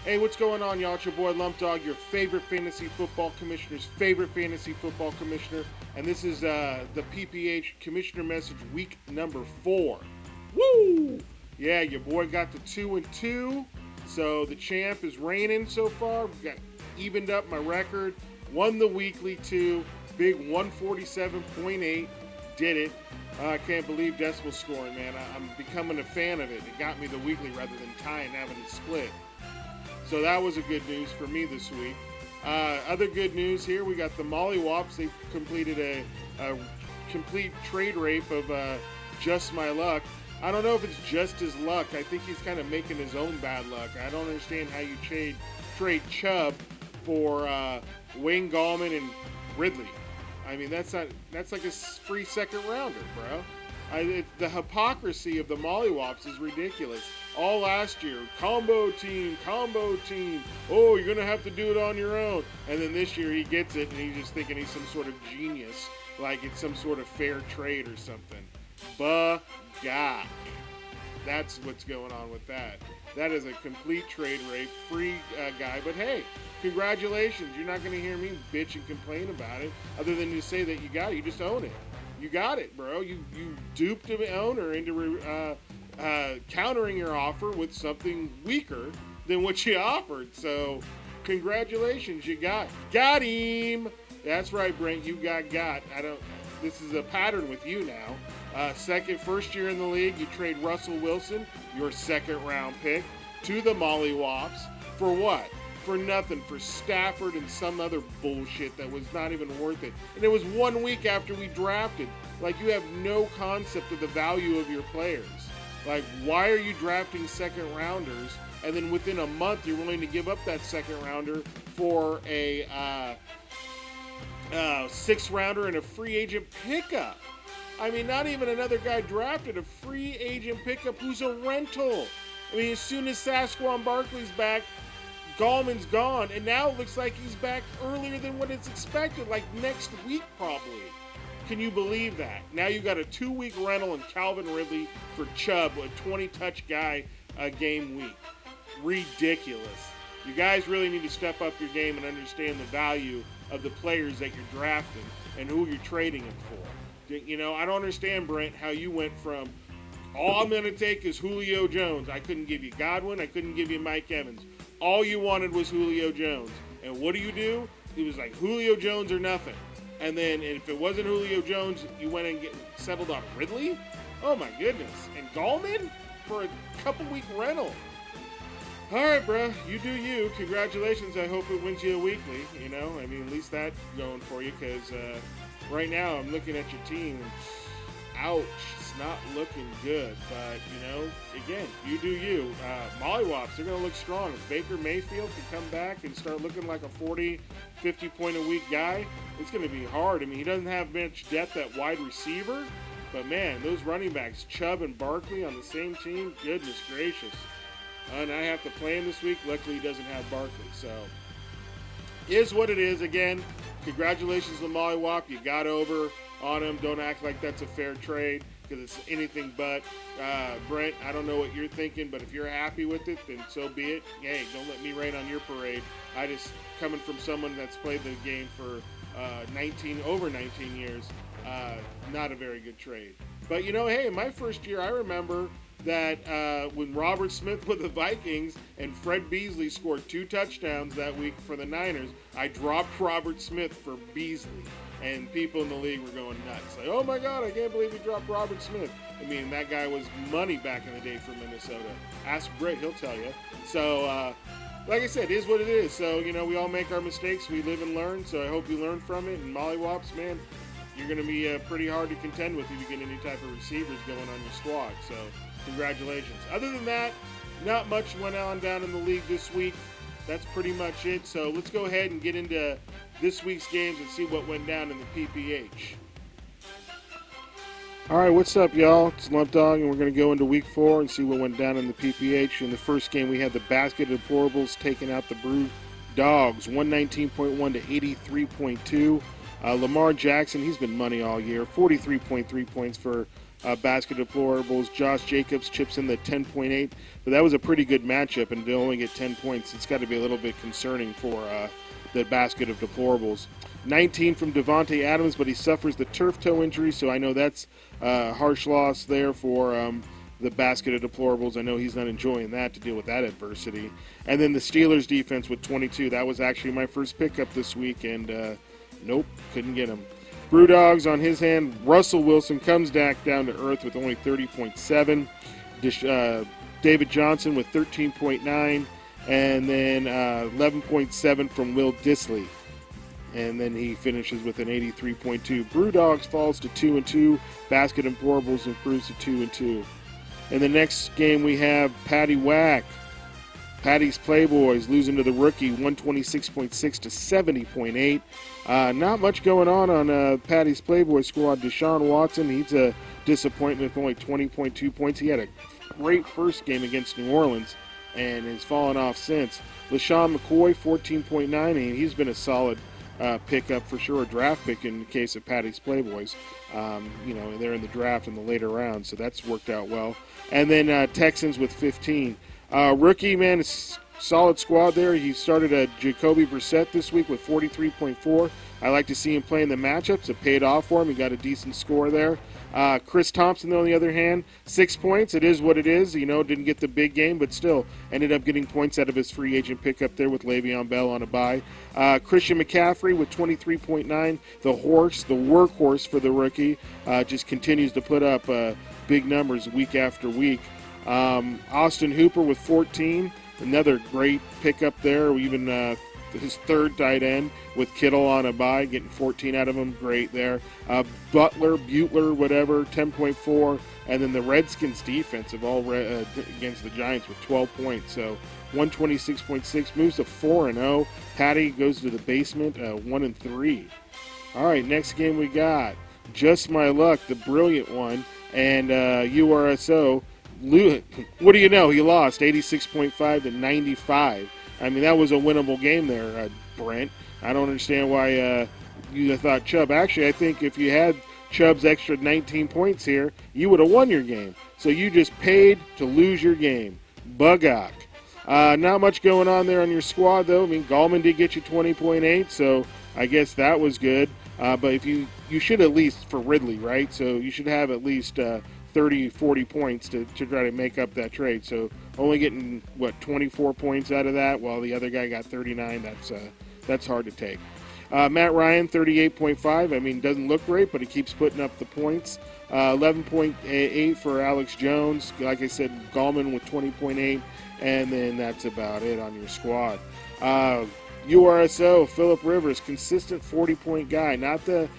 Hey, what's going on, y'all? It's your boy Lump Dog, your favorite fantasy football commissioner's favorite fantasy football commissioner. And this is the PPH Commissioner Message week number 4. Woo! Yeah, your boy got to 2-2. So the champ is reigning so far. We got evened up my record. Won the weekly too. Big 147.8. Did it. I can't believe decimal scoring, man. I'm becoming a fan of it. It got me the weekly rather than tying, having it split. So that was a good news for me this week. Other good news here, we got the Mollywops. They completed a complete trade rape of Just My Luck. I don't know if it's just his luck. I think he's kind of making his own bad luck. I don't understand how you trade Chubb for Wayne Gallman and Ridley. I mean, that's like a free second rounder, bro. The hypocrisy of the Mollywops is ridiculous. All last year, combo team. Oh, you're going to have to do it on your own. And then this year he gets it, and he's just thinking he's some sort of genius, like it's some sort of fair trade or something. Bagak. That's what's going on with that. That is a complete trade rape, free guy. But hey, congratulations. You're not going to hear me bitch and complain about it, other than to say that you got it. You just own it. You got it, bro. You duped the owner into countering your offer with something weaker than what you offered. So, congratulations, you got him. That's right, Brent. You got. This is a pattern with you now. First year in the league, you trade Russell Wilson, your second round pick, to the Mollywops for what? For nothing, for Stafford and some other bullshit that was not even worth it. And it was 1 week after we drafted. Like, you have no concept of the value of your players. Like, why are you drafting second rounders and then within a month you're willing to give up that second rounder for a sixth rounder and a free agent pickup? I mean, not even another guy drafted, a free agent pickup who's a rental. I mean, as soon as Sasquatch Barkley's back, Gallman's gone, and now it looks like he's back earlier than what it's expected, like next week probably. Can you believe that? Now you got a 2-week rental in Calvin Ridley for Chubb, a 20-touch guy a game week. Ridiculous. You guys really need to step up your game and understand the value of the players that you're drafting and who you're trading them for. You know, I don't understand, Brent, how you went from all I'm going to take is Julio Jones. I couldn't give you Godwin. I couldn't give you Mike Evans. All you wanted was Julio Jones. And what do? It was like Julio Jones or nothing. And then if it wasn't Julio Jones, you went and settled on Ridley? Oh my goodness. And Gallman for a couple-week rental. All right, bro. You do you. Congratulations. I hope it wins you a weekly. You know, I mean, at least that's going for you, because right now I'm looking at your team. Ouch. It's not looking good. But, you know, again, you do you. Mollywops, they're going to look strong. If Baker Mayfield can come back and start looking like a 40, 50-point-a-week guy, it's going to be hard. I mean, he doesn't have much depth at wide receiver. But, man, those running backs, Chubb and Barkley on the same team, goodness gracious. And I have to play him this week. Luckily, he doesn't have Barkley. So, is what it is. Again, congratulations to Mollywop. You got over on him. Don't act like that's a fair trade, because it's anything but. Brent, I don't know what you're thinking, but if you're happy with it, then so be it. Hey, don't let me rain on your parade. I just, coming from someone that's played the game for over 19 years, not a very good trade. But, you know, hey, in my first year, I remember that when Robert Smith with the Vikings and Fred Beasley scored 2 touchdowns that week for the Niners, I dropped Robert Smith for Beasley. And people in the league were going nuts. Like, oh my God, I can't believe we dropped Robert Smith. I mean, that guy was money back in the day for Minnesota. Ask Britt, he'll tell you. So, like I said, it is what it is. So, you know, we all make our mistakes. We live and learn. So I hope you learn from it. And Mollywops, man, you're going to be pretty hard to contend with if you get any type of receivers going on your squad. So, congratulations. Other than that, not much went on down in the league this week. That's pretty much it. So let's go ahead and get into this week's games and see what went down in the PPH. All right, what's up, y'all? It's Lump Dog, and we're going to go into Week 4 and see what went down in the PPH. In the first game, we had the Basket of Deplorables taking out the Brew Dogs, 119.1 to 83.2. Lamar Jackson, he's been money all year, 43.3 points for basket deplorables. Josh Jacobs chips in the 10.8, but that was a pretty good matchup, and to only get 10 points, it's got to be a little bit concerning for the basket of deplorables. 19 from Devontae Adams, but he suffers the turf toe injury, so I know that's a harsh loss there for the basket of deplorables. I know he's not enjoying that, to deal with that adversity. And then the Steelers defense with 22. That was actually my first pickup this week, and nope, couldn't get him. Brewdogs on his hand. Russell Wilson comes back down to earth with only 30.7. David Johnson with 13.9. And then 11.7 from Will Dissly. And then he finishes with an 83.2. Brewdogs falls to 2-2. Basket and Deplorables improves to 2-2. In the next game we have Patty Whack. Patty's Playboys losing to the rookie 126.6 to 70.8. Not much going on Patty's Playboy squad. Deshaun Watson, he's a disappointment with only 20.2 points. He had a great first game against New Orleans and has fallen off since. LaShawn McCoy 14.9, and he's been a solid pickup for sure, a draft pick in the case of Patty's Playboys. They're in the draft in the later rounds, so that's worked out well. And then Texans with 15. Rookie, man, solid squad there. He started Jacoby Brissett this week with 43.4. I like to see him playing the matchups. It paid off for him. He got a decent score there. Chris Thompson, on the other hand, 6 points. It is what it is. Didn't get the big game, but still ended up getting points out of his free agent pickup there with Le'Veon Bell on a bye. Christian McCaffrey with 23.9. The workhorse for the rookie, just continues to put up big numbers week after week. Austin Hooper with 14. Another great pickup there. Even his third tight end with Kittle on a bye, getting 14 out of him. Great there. Butler, whatever, 10.4. And then the Redskins defense against the Giants with 12 points. So 126.6 moves to 4-0. Patty goes to the basement, 1-3. All right, next game we got Just My Luck, the brilliant one, and URSO. What do you know? He lost 86.5 to 95. I mean, that was a winnable game there, Brent. I don't understand why you thought Chubb. Actually, I think if you had Chubb's extra 19 points here, you would have won your game. So you just paid to lose your game. Buggock. Not much going on there on your squad, though. I mean, Gallman did get you 20.8, so I guess that was good. But if you should at least, for Ridley, right? So you should have at least 30, 40 points to try to make up that trade. So only getting, 24 points out of that, while the other guy got 39. That's hard to take. Matt Ryan, 38.5. I mean, doesn't look great, but he keeps putting up the points. 11.8 for Alex Jones. Like I said, Gallman with 20.8. And then that's about it on your squad. URSO, Phillip Rivers, consistent 40-point guy. Not the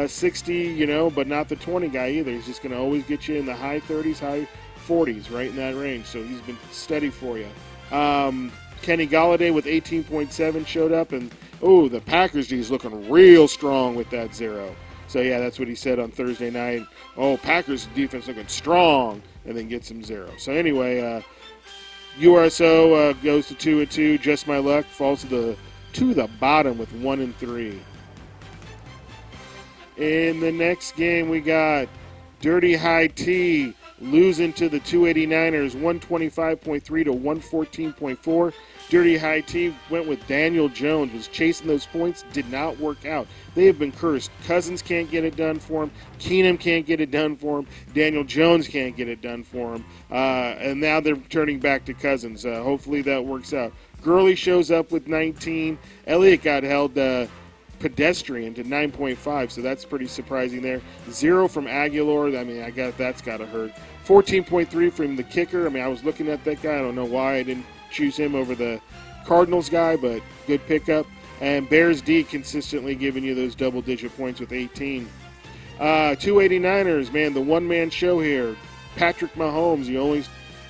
60, but not the 20 guy either. He's just going to always get you in the high 30s, high 40s, right in that range. So he's been steady for you. Kenny Golladay with 18.7 showed up. And, the Packers D is looking real strong with that 0. So, yeah, that's what he said on Thursday night. Packers defense looking strong, and then gets him 0. So, anyway, URSO goes to 2-2. Just My Luck falls to the bottom with 1-3. In the next game, we got Dirty High T losing to the 289ers, 125.3 to 114.4. Dirty High T went with Daniel Jones, was chasing those points, did not work out. They have been cursed. Cousins can't get it done for him. Keenum can't get it done for him. Daniel Jones can't get it done for him. And now they're turning back to Cousins. Hopefully that works out. Gurley shows up with 19. Elliott got held pedestrian to 9.5, so that's pretty surprising there. 0 from Aguilar. I mean, that's got to hurt. 14.3 from the kicker. I mean, I was looking at that guy. I don't know why I didn't choose him over the Cardinals guy, but good pickup. And Bears D consistently giving you those double-digit points with 18. 289ers, man, the one-man show here. Patrick Mahomes, the only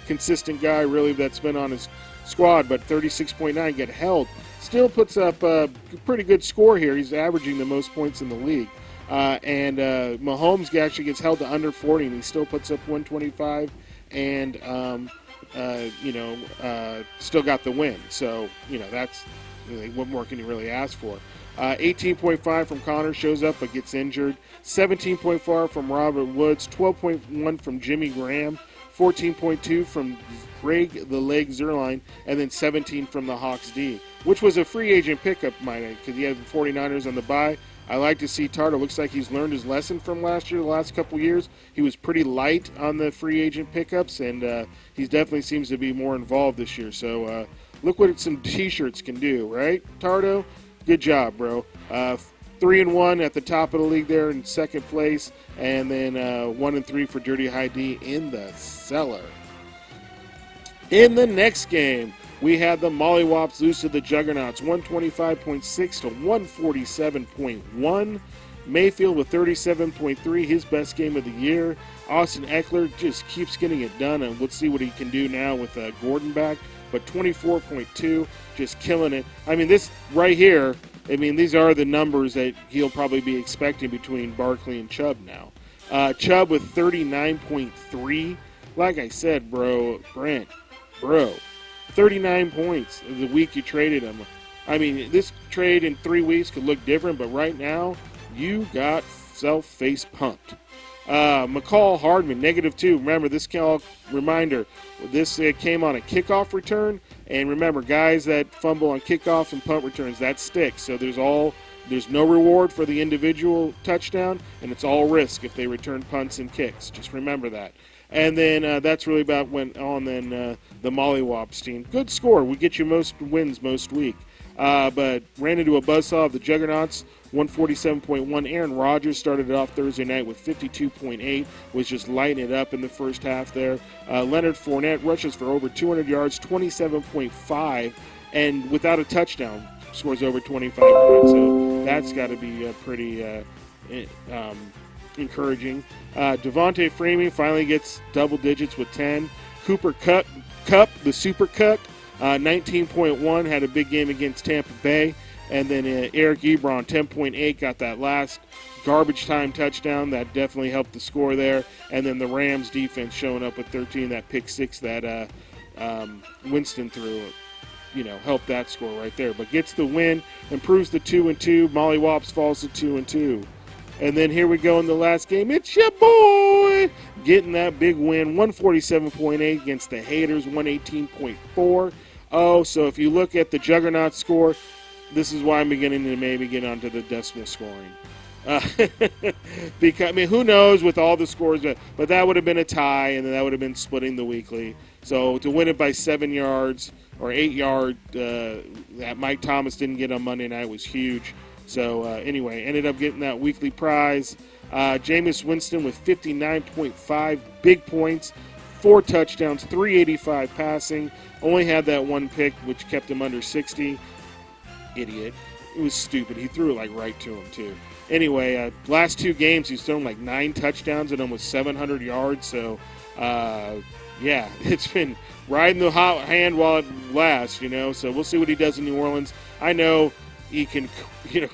consistent guy really that's been on his squad, but 36.9 get held. Still puts up a pretty good score here. He's averaging the most points in the league. And Mahomes actually gets held to under 40, and he still puts up 125 and, still got the win. So, that's what more can you really ask for? 18.5 from Connor, shows up but gets injured. 17.4 from Robert Woods. 12.1 from Jimmy Graham. 14.2 from Greg the Leg Zerline, and then 17 from the Hawks D, which was a free agent pickup, because he had the 49ers on the bye. I like to see Tardo. Looks like he's learned his lesson from last year, the last couple years. He was pretty light on the free agent pickups, and he definitely seems to be more involved this year. So look what some T-shirts can do, right, Tardo? Good job, bro. 3-1 at the top of the league there in second place, and then 1-3 for Dirty High D in the cellar. In the next game, we had the Mollywops lose to the Juggernauts, 125.6 to 147.1. Mayfield with 37.3, his best game of the year. Austin Eckler just keeps getting it done, and we'll see what he can do now with Gordon back. But 24.2, just killing it. I mean, this right here, these are the numbers that he'll probably be expecting between Barkley and Chubb now. Chubb with 39.3. Like I said, Brent, 39 points the week you traded him. I mean, this trade in 3 weeks could look different, but right now, you got self-face pumped. McCall Hardman, -2. Remember, this reminder, this came on a kickoff return. And remember, guys that fumble on kickoffs and punt returns, that sticks. So there's no reward for the individual touchdown, and it's all risk if they return punts and kicks. Just remember that. And then that's really about went on then the Mollywops team. Good score. We get you most wins most week. But ran into a buzzsaw of the Juggernauts, 147.1. Aaron Rodgers started it off Thursday night with 52.8, was just lighting it up in the first half there. Leonard Fournette rushes for over 200 yards, 27.5, and without a touchdown, scores over 25 points. So that's got to be pretty encouraging. Devontae Freeman finally gets double digits with 10. Cooper Kupp, the Super Cup, 19.1, had a big game against Tampa Bay. And then Eric Ebron, 10.8, got that last garbage time touchdown. That definitely helped the score there. And then the Rams defense showing up with 13, that pick six that Winston threw, helped that score right there. But gets the win, improves to 2-2. Mollywops falls to 2-2. And then here we go in the last game. It's your boy getting that big win, 147.8 against the Haters, 118.4. Oh, so if you look at the Juggernaut score, this is why I'm beginning to maybe get onto the decimal scoring. Because who knows with all the scores, but that would have been a tie, and then that would have been splitting the weekly. So to win it by 7 yards or 8 yards that Mike Thomas didn't get on Monday night was huge. So anyway, ended up getting that weekly prize. Jameis Winston with 59.5 big points, 4 touchdowns, 385 passing. Only had that one pick, which kept him under 60. Idiot. It was stupid. He threw it right to him, too. Anyway, last 2 games, he's thrown 9 touchdowns and almost 700 yards. So, yeah, it's been riding the hot hand while it lasts, So we'll see what he does in New Orleans. I know he can,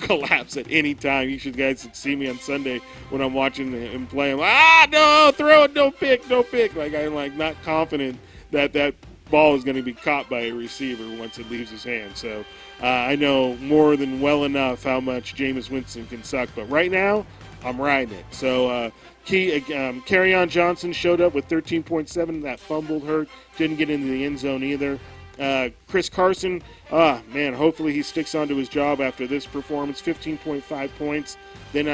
collapse at any time. You guys should see me on Sunday when I'm watching him play. I'm like, no, throw it, don't pick. I'm not confident that ball is going to be caught by a receiver once it leaves his hand. So I know more than well enough how much Jameis Winston can suck. But right now, I'm riding it. So Kerryon Johnson showed up with 13.7. That fumbled hurt. Didn't get into the end zone either. Chris Carson, hopefully he sticks onto his job after this performance. 15.5 points. Then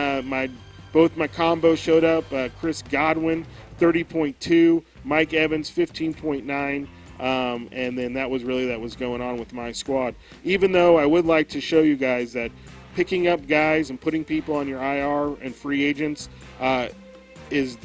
both my combos showed up. Chris Godwin, 30.2. Mike Evans, 15.9. And then that was going on with my squad. Even though I would like to show you guys that picking up guys and putting people on your IR and free agents is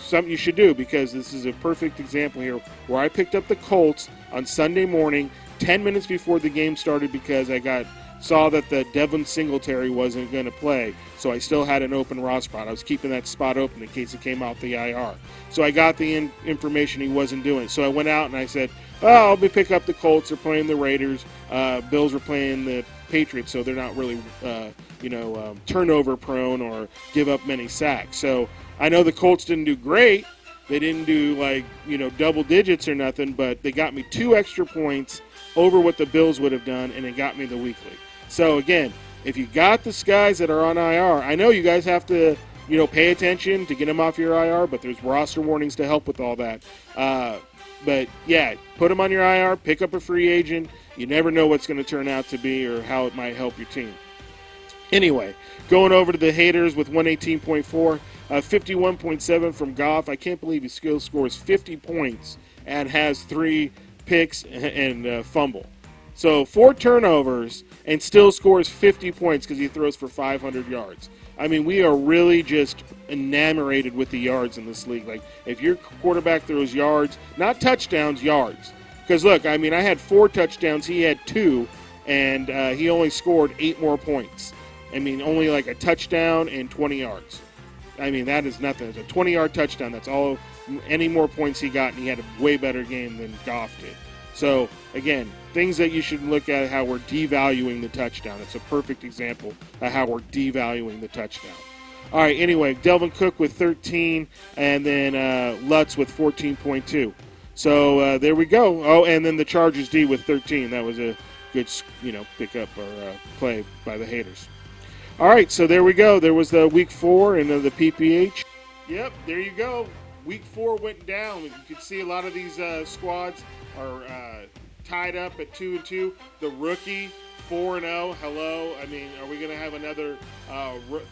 something you should do, because this is a perfect example here where I picked up the Colts on Sunday morning 10 minutes before the game started because I saw that the Devin Singletary wasn't going to play, so I still had an open roster spot. I was keeping that spot open in case it came out the IR. So I got the information he wasn't doing. So I went out and I said, I'll pick up the Colts. They're playing the Raiders. Bills are playing the Patriots, so they're not really turnover prone or give up many sacks. So I know the Colts didn't do great. They didn't do double digits or nothing, but they got me 2 extra points over what the Bills would have done, and it got me the weekly. So again, if you got the guys that are on IR, I know you guys have to, pay attention to get them off your IR, but there's roster warnings to help with all that. But yeah, put them on your IR, pick up a free agent. You never know what's going to turn out to be or how it might help your team. Anyway, going over to the haters with 118.4, 51.7 from Goff. I can't believe he still scores 50 points and has 3 picks and fumble. So 4 turnovers and still scores 50 points because he throws for 500 yards. I mean, we are really just enamored with the yards in this league. Like, if your quarterback throws yards, not touchdowns, yards. Because, look, I mean, I had 4 touchdowns. He had 2, and he only scored 8 more points. I mean, only like a touchdown and 20 yards. I mean, that is nothing. It's a 20-yard touchdown. That's all. Any more points he got, and he had a way better game than Goff did. So, again, things that you should look at how we're devaluing the touchdown. It's a perfect example of how we're devaluing the touchdown. All right, anyway, Delvin Cook with 13, and then Lutz with 14.2. So there we go. Oh, and then the Chargers D with 13. That was a good, pickup or play by the haters. All right, so there we go. There was the Week 4 and the PPH. Yep, there you go. Week 4 went down. You can see a lot of these squads are tied up at 2-2. The rookie 4-0. Hello. I mean, are we going to have another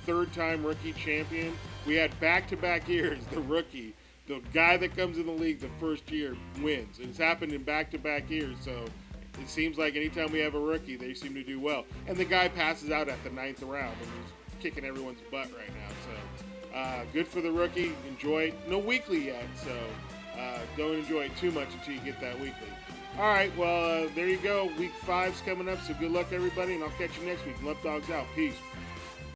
third-time rookie champion? We had back-to-back years. The rookie, the guy that comes in the league the first year, wins. It's happened in back-to-back years. So it seems like anytime we have a rookie, they seem to do well. And the guy passes out at the 9th round, and he's kicking everyone's butt right now. So good for the rookie. Enjoy it. No weekly yet, so don't enjoy it too much until you get that weekly. All right, well, there you go. Week 5's coming up, so good luck, everybody, and I'll catch you next week. Love Dogs out. Peace.